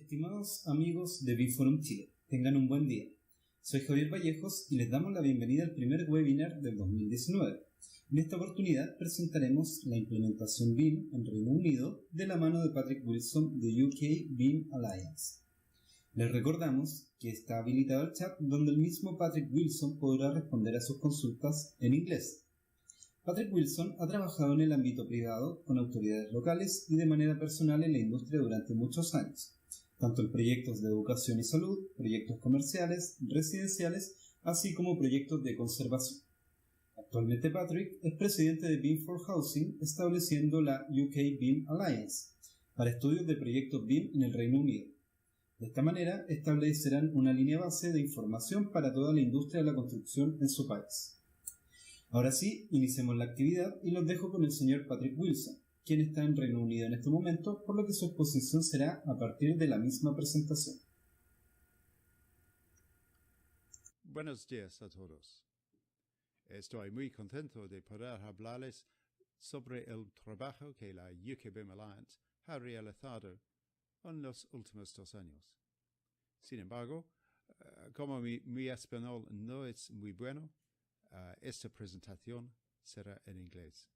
Estimados amigos de BIM Forum Chile, tengan un buen día. Soy Javier Vallejos y les damos la bienvenida al primer webinar del 2019. En esta oportunidad presentaremos la implementación BIM en Reino Unido de la mano de Patrick Wilson de UK BIM Alliance. Les recordamos que está habilitado el chat donde el mismo Patrick Wilson podrá responder a sus consultas en inglés. Patrick Wilson ha trabajado en el ámbito privado con autoridades locales y de manera personal en la industria durante muchos años, tanto en proyectos de educación y salud, proyectos comerciales, residenciales, así como proyectos de conservación. Actualmente Patrick es presidente de BIM for Housing, estableciendo la UK BIM Alliance para estudios de proyectos BIM en el Reino Unido. De esta manera establecerán una línea base de información para toda la industria de la construcción en su país. Ahora sí, iniciemos la actividad y los dejo con el señor Patrick Wilson, quien está en Reino Unido en este momento, por lo que su exposición será a partir de la misma presentación. Buenos días a todos. Estoy muy contento de poder hablarles sobre el trabajo que la UK BIM Alliance ha realizado en los últimos 2 años. Sin embargo, como mi español no es muy bueno, esta presentación será en inglés.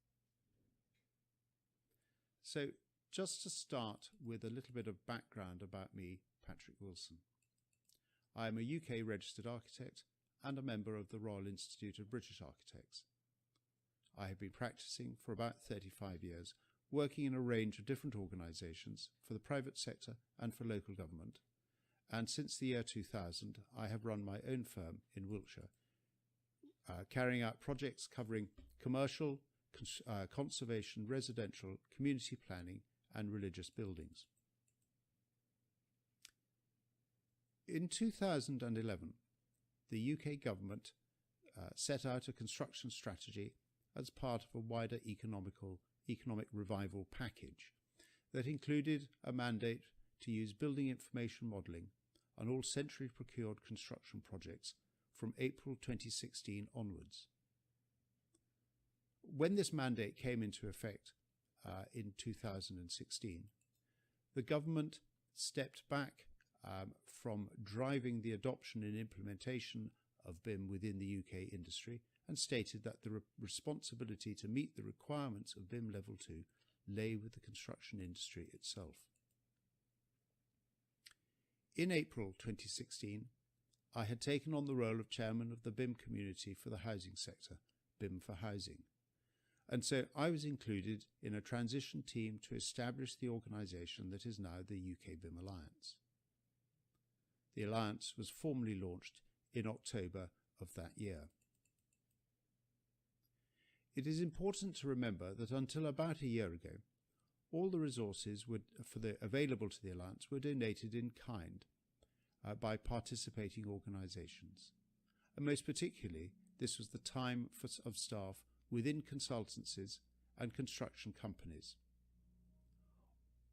So, just to start with a little bit of background about me, Patrick Wilson. I am a UK registered architect and a member of the Royal Institute of British Architects. I have been practicing for about 35 years, working in a range of different organisations for the private sector and for local government, and since the year 2000 I have run my own firm in Wiltshire, carrying out projects covering commercial, conservation, residential, community planning and religious buildings. In 2011, the UK government set out a construction strategy as part of a wider economic revival package that included a mandate to use building information modelling on all centrally procured construction projects from April 2016 onwards. When this mandate came into effect in 2016, the government stepped back from driving the adoption and implementation of BIM within the UK industry and stated that the responsibility to meet the requirements of BIM Level 2 lay with the construction industry itself. In April 2016, I had taken on the role of chairman of the BIM community for the housing sector, BIM for Housing, and so I was included in a transition team to establish the organisation that is now the UK BIM Alliance. The Alliance was formally launched in October of that year. It is important to remember that until about a year ago, all the resources available to the Alliance were donated in kind by participating organisations, and most particularly this was the time of staff within consultancies and construction companies.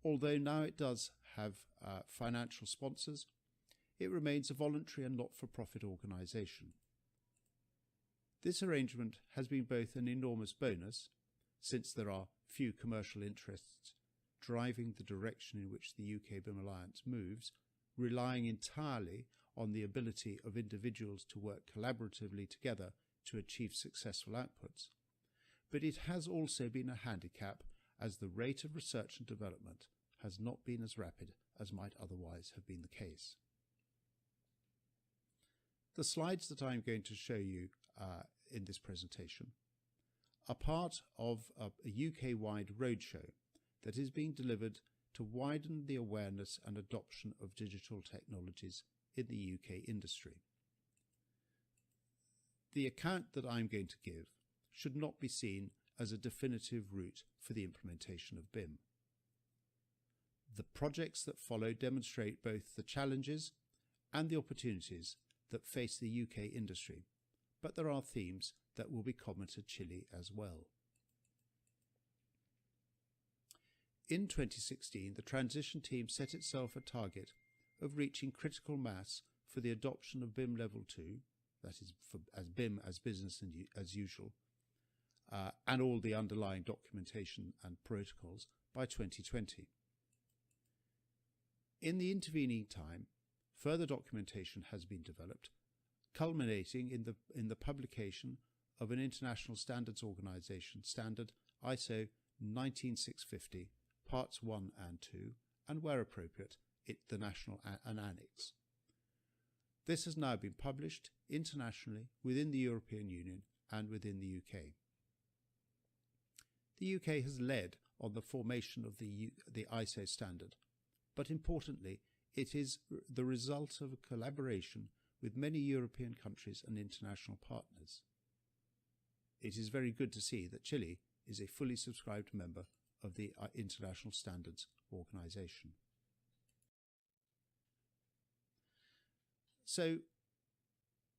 Although now it does have financial sponsors, it remains a voluntary and not-for-profit organisation. This arrangement has been both an enormous bonus, since there are few commercial interests driving the direction in which the UK BIM Alliance moves, relying entirely on the ability of individuals to work collaboratively together to achieve successful outputs. But it has also been a handicap, as the rate of research and development has not been as rapid as might otherwise have been the case. The slides that I'm going to show you in this presentation are part of a UK-wide roadshow that is being delivered to widen the awareness and adoption of digital technologies in the UK industry. The account that I'm going to give should not be seen as a definitive route for the implementation of BIM. The projects that follow demonstrate both the challenges and the opportunities that face the UK industry, but there are themes that will be common to Chile as well. In 2016, the transition team set itself a target of reaching critical mass for the adoption of BIM Level 2, that is as BIM as business as usual, and all the underlying documentation and protocols by 2020. In the intervening time, further documentation has been developed, culminating in the publication of an international standards organisation standard ISO 19650, Parts 1 and 2, and where appropriate, the national an annex. This has now been published internationally within the European Union and within the UK. The UK has led on the formation of the ISO standard, but importantly, it is the result of a collaboration with many European countries and international partners. It is very good to see that Chile is a fully subscribed member of the International Standards Organization. So,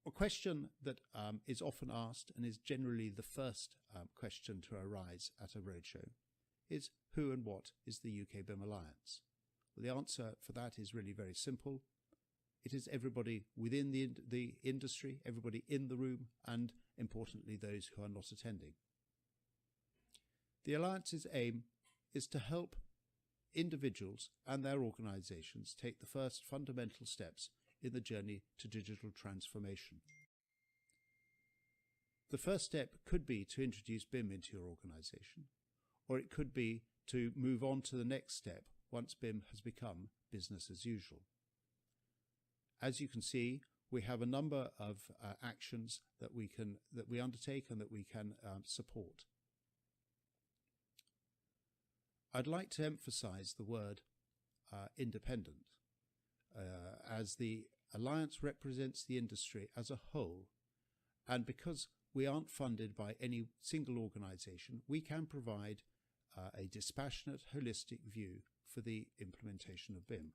a question that is often asked and is generally the first question to arise at a roadshow is, who and what is the UK BIM Alliance? Well, the answer for that is really very simple. It is everybody within the industry, everybody in the room, and importantly those who are not attending. The Alliance's aim is to help individuals and their organisations take the first fundamental steps in the journey to digital transformation. The first step could be to introduce BIM into your organisation, or it could be to move on to the next step once BIM has become business as usual. As you can see, we have a number of actions that we undertake and that we can support. I'd like to emphasise the word independent, as the Alliance represents the industry as a whole, and because we aren't funded by any single organisation, we can provide a dispassionate, holistic view for the implementation of BIM.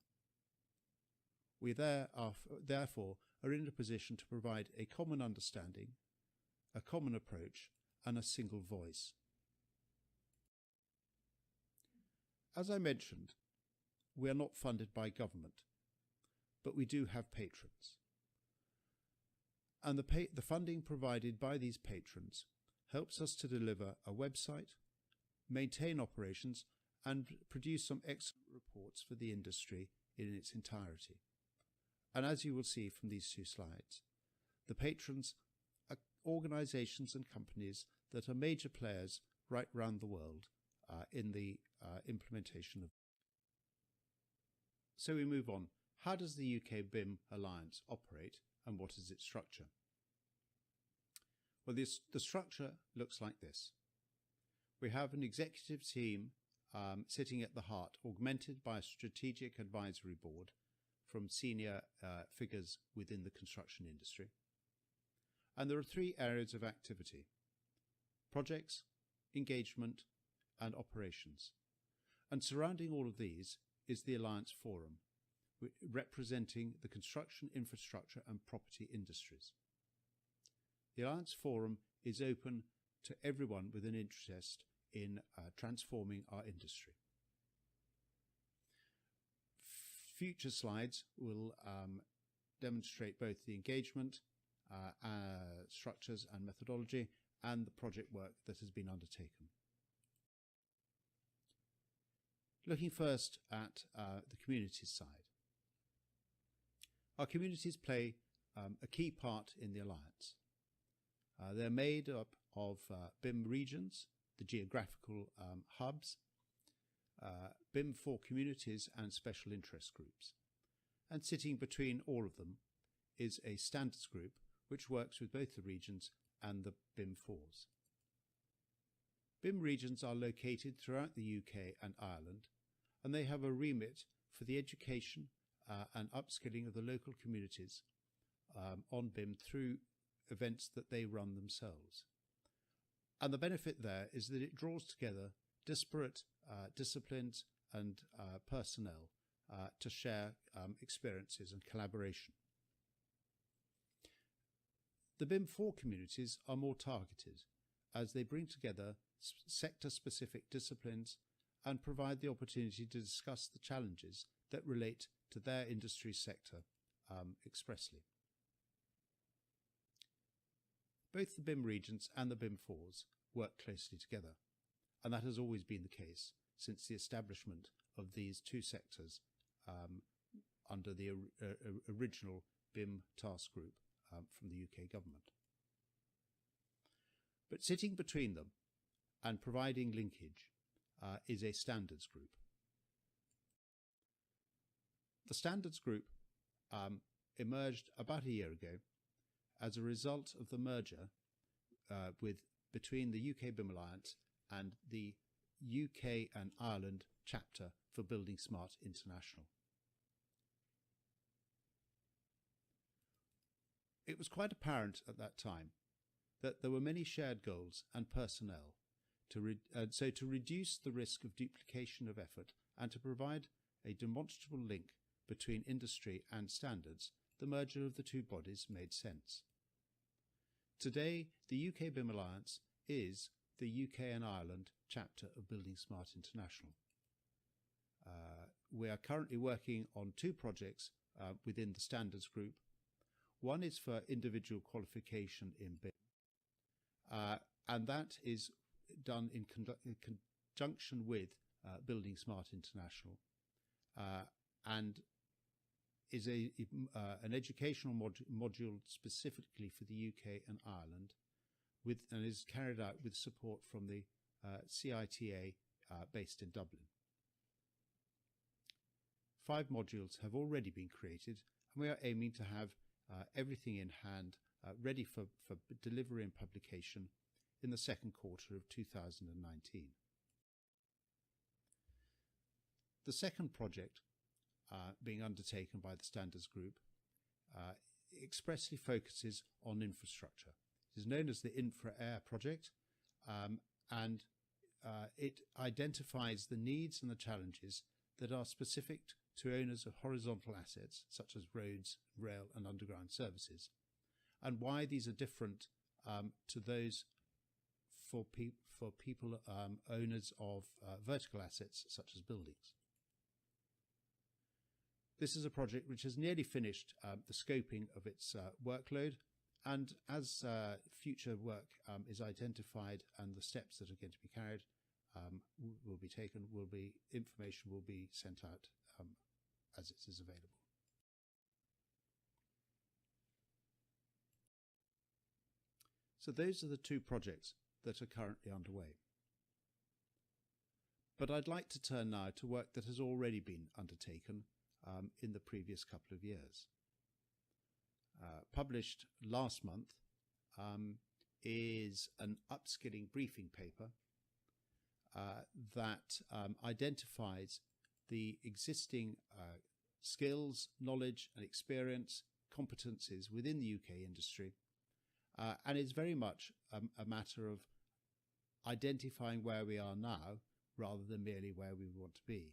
We therefore are in a position to provide a common understanding, a common approach, and a single voice. As I mentioned, we are not funded by government, but we do have patrons. And the funding provided by these patrons helps us to deliver a website, maintain operations, and produce some excellent reports for the industry in its entirety. And as you will see from these two slides, the patrons are organisations and companies that are major players right around the world in the implementation of. So we move on. How does the UK BIM Alliance operate, and what is its structure? Well, the structure looks like this. We have an executive team sitting at the heart, augmented by a strategic advisory board from senior figures within the construction industry. And there are three areas of activity: projects, engagement, and operations. And surrounding all of these is the Alliance Forum, representing the construction, infrastructure, and property industries. The Alliance Forum is open to everyone with an interest in transforming our industry. Future slides will demonstrate both the engagement structures and methodology and the project work that has been undertaken. Looking first at the communities side. Our communities play a key part in the Alliance. They're made up of BIM regions, the geographical hubs, BIM for communities and special interest groups. And sitting between all of them is a standards group which works with both the regions and the BIM 4s. BIM regions are located throughout the UK and Ireland, and they have a remit for the education and upskilling of the local communities on BIM through events that they run themselves. And the benefit there is that it draws together disparate disciplines and personnel to share experiences and collaboration. The BIM 4 communities are more targeted, as they bring together sector-specific disciplines and provide the opportunity to discuss the challenges that relate to their industry sector expressly. Both the BIM regions and the BIM 4s work closely together, and that has always been the case since the establishment of these two sectors under the original BIM task group from the UK government. But sitting between them and providing linkage is a standards group. The standards group emerged about a year ago as a result of the merger between the UK BIM Alliance and the UK and Ireland chapter for Building Smart International. It was quite apparent at that time that there were many shared goals and personnel, so to reduce the risk of duplication of effort and to provide a demonstrable link between industry and standards, the merger of the two bodies made sense. Today, the UK BIM Alliance is the UK and Ireland chapter of Building Smart International. We are currently working on two projects within the standards group. One is for individual qualification in BIM, and that is done in conjunction with Building Smart International, and is an educational module specifically for the UK and Ireland, and is carried out with support from the CITA based in Dublin. 5 modules have already been created, and we are aiming to have everything in hand ready for delivery and publication in the second quarter of 2019. The second project being undertaken by the Standards Group expressly focuses on infrastructure. It is known as the Infra-Air project, and it identifies the needs and the challenges that are specific to owners of horizontal assets such as roads, rail and underground services, and why these are different to those for people owners of vertical assets such as buildings. This is a project which has nearly finished the scoping of its workload, and as future work is identified and the steps that are going to be carried will be taken, information will be sent out as it is available. So those are the two projects that are currently underway. But I'd like to turn now to work that has already been undertaken in the previous couple of years. Published last month is an upskilling briefing paper that identifies the existing skills, knowledge and experience, competencies within the UK industry, and is very much a matter of identifying where we are now rather than merely where we want to be.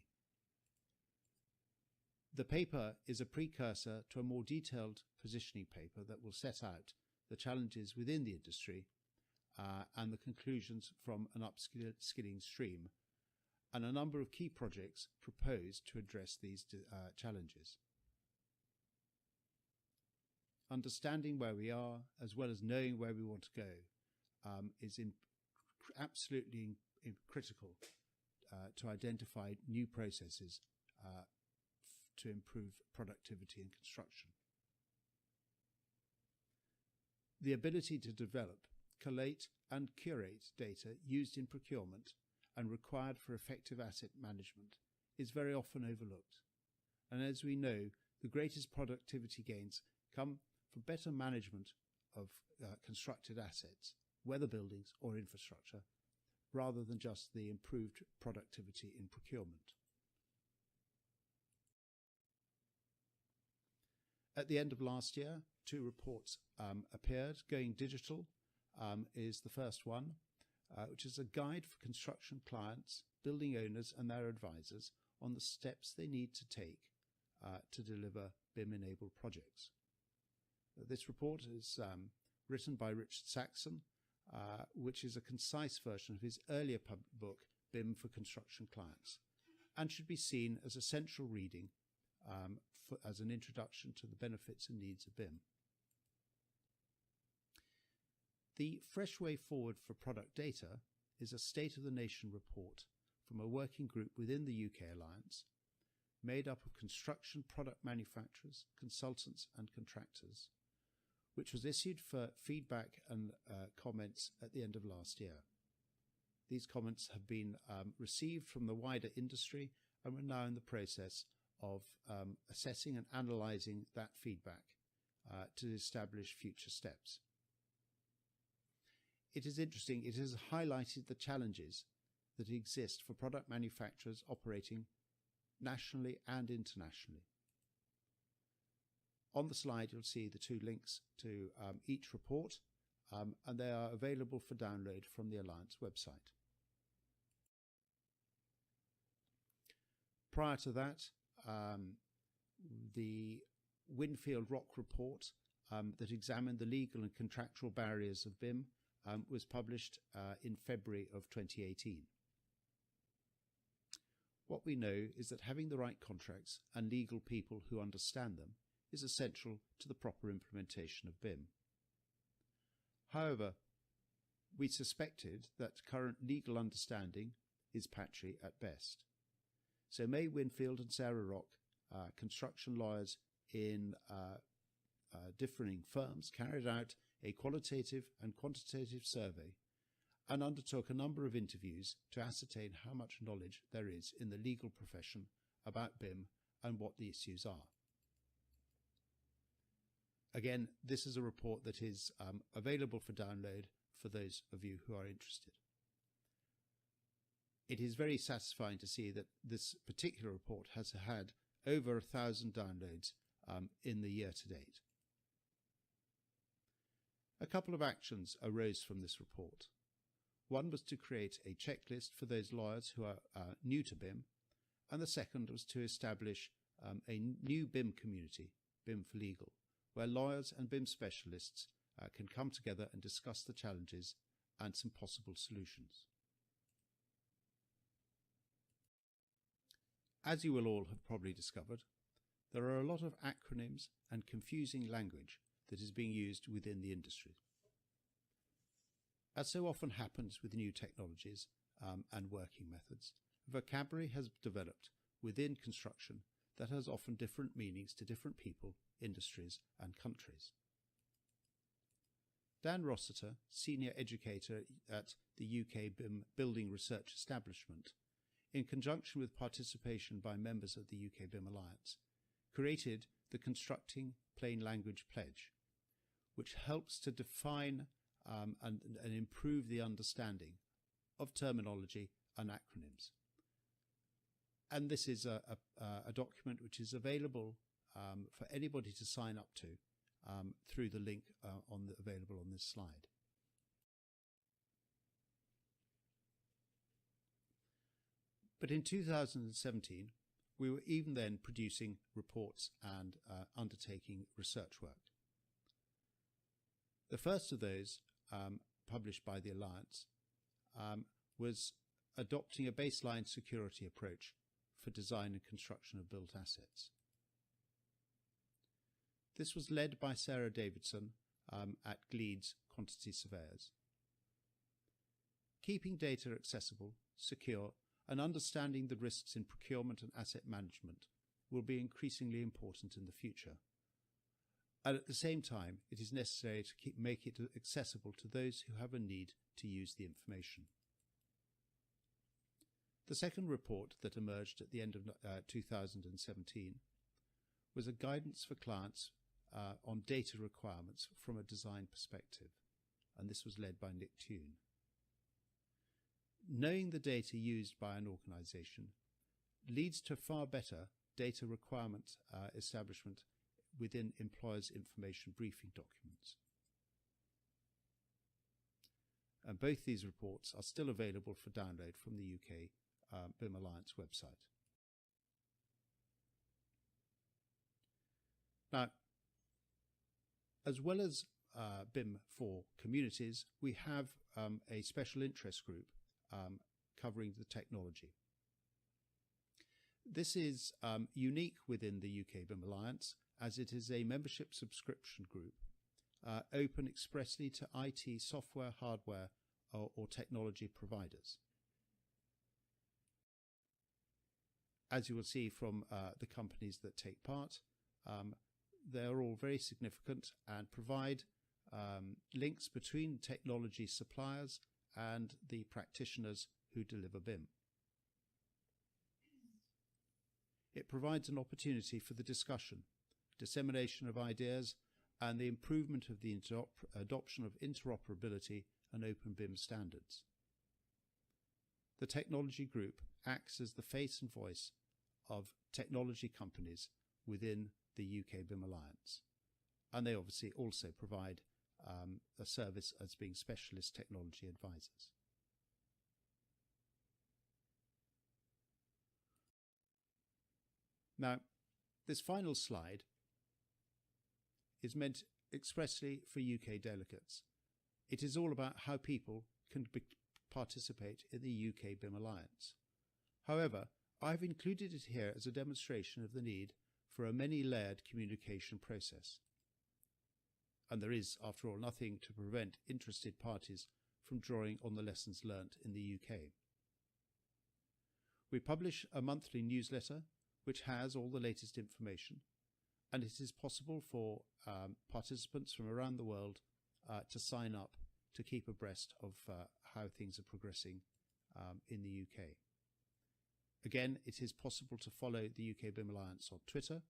The paper is a precursor to a more detailed positioning paper that will set out the challenges within the industry and the conclusions from an upskilling stream, and a number of key projects proposed to address these challenges. Understanding where we are, as well as knowing where we want to go, is absolutely critical to identify new processes to improve productivity in construction. The ability to develop, collate and curate data used in procurement and required for effective asset management is very often overlooked. And as we know, the greatest productivity gains come from better management of constructed assets, whether buildings or infrastructure, rather than just the improved productivity in procurement. At the end of last year, 2 reports appeared. Going Digital is the first one, which is a guide for construction clients, building owners and their advisors on the steps they need to take to deliver BIM-enabled projects. This report is written by Richard Saxon, which is a concise version of his earlier book, BIM for Construction Clients, and should be seen as essential reading as an introduction to the benefits and needs of BIM. The Fresh Way Forward for Product Data is a state-of-the-nation report from a working group within the UK Alliance, made up of construction product manufacturers, consultants and contractors, which was issued for feedback and comments at the end of last year. These comments have been received from the wider industry, and we're now in the process of assessing and analysing that feedback to establish future steps. It is interesting, it has highlighted the challenges that exist for product manufacturers operating nationally and internationally. On the slide, you'll see the two links to each report, and they are available for download from the Alliance website. Prior to that, the Winfield Rock report that examined the legal and contractual barriers of BIM was published in February of 2018. What we know is that having the right contracts and legal people who understand them is essential to the proper implementation of BIM. However, we suspected that current legal understanding is patchy at best. So May Winfield and Sarah Rock, construction lawyers in differing firms, carried out a qualitative and quantitative survey and undertook a number of interviews to ascertain how much knowledge there is in the legal profession about BIM and what the issues are. Again, this is a report that is available for download for those of you who are interested. It is very satisfying to see that this particular report has had over 1,000 downloads in the year to date. A couple of actions arose from this report. One was to create a checklist for those lawyers who are new to BIM, and the second was to establish a new BIM community, BIM for Legal, where lawyers and BIM specialists can come together and discuss the challenges and some possible solutions. As you will all have probably discovered, there are a lot of acronyms and confusing language that is being used within the industry. As so often happens with new technologies and working methods, vocabulary has developed within construction that has often different meanings to different people, industries and countries. Dan Rossiter, Senior Educator at the UK BIM Building Research Establishment, in conjunction with participation by members of the UK BIM Alliance, created the Constructing Plain Language Pledge, which helps to define and improve the understanding of terminology and acronyms. And this is a document which is available for anybody to sign up to through the link available on this slide. But in 2017, we were even then producing reports and undertaking research work. The first of those, published by the Alliance, was adopting a baseline security approach for design and construction of built assets. This was led by Sarah Davidson at Gleeds Quantity Surveyors. Keeping data accessible, secure, and understanding the risks in procurement and asset management will be increasingly important in the future. And at the same time, it is necessary to make it accessible to those who have a need to use the information. The second report that emerged at the end of 2017 was a guidance for clients on data requirements from a design perspective, and this was led by Nick Toon. Knowing the data used by an organisation leads to far better data requirement establishment within employers' information briefing documents. And both these reports are still available for download from the UK BIM Alliance website. Now, as well as BIM for communities, we have a special interest group covering the technology. This is unique within the UK BIM Alliance, as it is a membership subscription group open expressly to IT software, hardware or technology providers. as you will see from the companies that take part, they're all very significant and provide links between technology suppliers and the practitioners who deliver BIM. It provides an opportunity for the discussion, dissemination of ideas, and the improvement of the adoption of interoperability and open BIM standards. The technology group acts as the face and voice of technology companies within the UK BIM Alliance, and they obviously also provide a service as being specialist technology advisors. Now, this final slide is meant expressly for UK delegates. It is all about how people can participate in the UK BIM Alliance. However, I've included it here as a demonstration of the need for a many-layered communication process. And there is, after all, nothing to prevent interested parties from drawing on the lessons learnt in the UK. We publish a monthly newsletter which has all the latest information, and it is possible for participants from around the world to sign up to keep abreast of how things are progressing in the UK. Again, it is possible to follow the UK BIM Alliance on Twitter.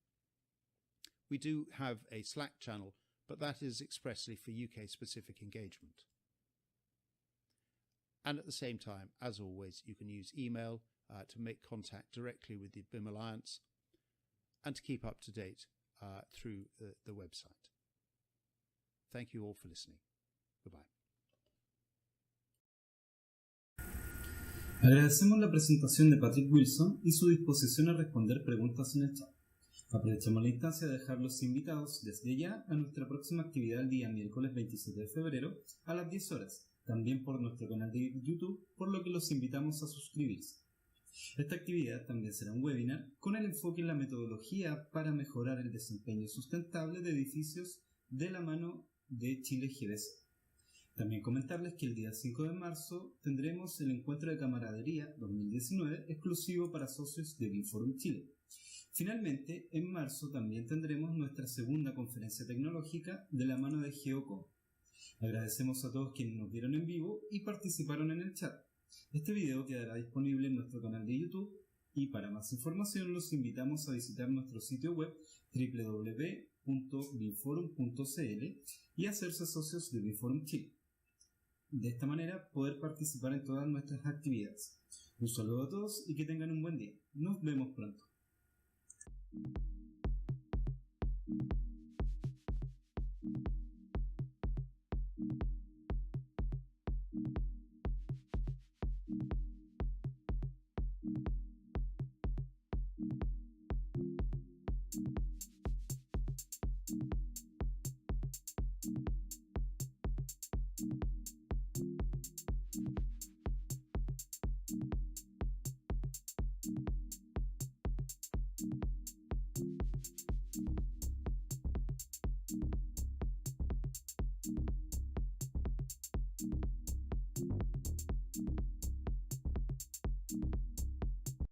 We do have a Slack channel, but that is expressly for UK-specific engagement. And at the same time, as always, you can use email to make contact directly with the BIM Alliance and to keep up to date through the website. Thank you all for listening. Goodbye. Agradecemos la presentación de Patrick Wilson y su disposición a responder preguntas en el chat. Aprovechamos la instancia de dejar los invitados desde ya a nuestra próxima actividad el día miércoles 27 de febrero a las 10 horas, también por nuestro canal de YouTube, por lo que los invitamos a suscribirse. Esta actividad también será un webinar con el enfoque en la metodología para mejorar el desempeño sustentable de edificios de la mano de Chile GBC. También comentarles que el día 5 de marzo tendremos el encuentro de camaradería 2019 exclusivo para socios de BIM Forum Chile. Finalmente, en marzo también tendremos nuestra segunda conferencia tecnológica de la mano de GeoCom. Agradecemos a todos quienes nos vieron en vivo y participaron en el chat. Este video quedará disponible en nuestro canal de YouTube y para más información los invitamos a visitar nuestro sitio web www.bimforum.cl y hacerse socios de BIM Forum Chile. De esta manera poder participar en todas nuestras actividades. Un saludo a todos y que tengan un buen día. Nos vemos pronto.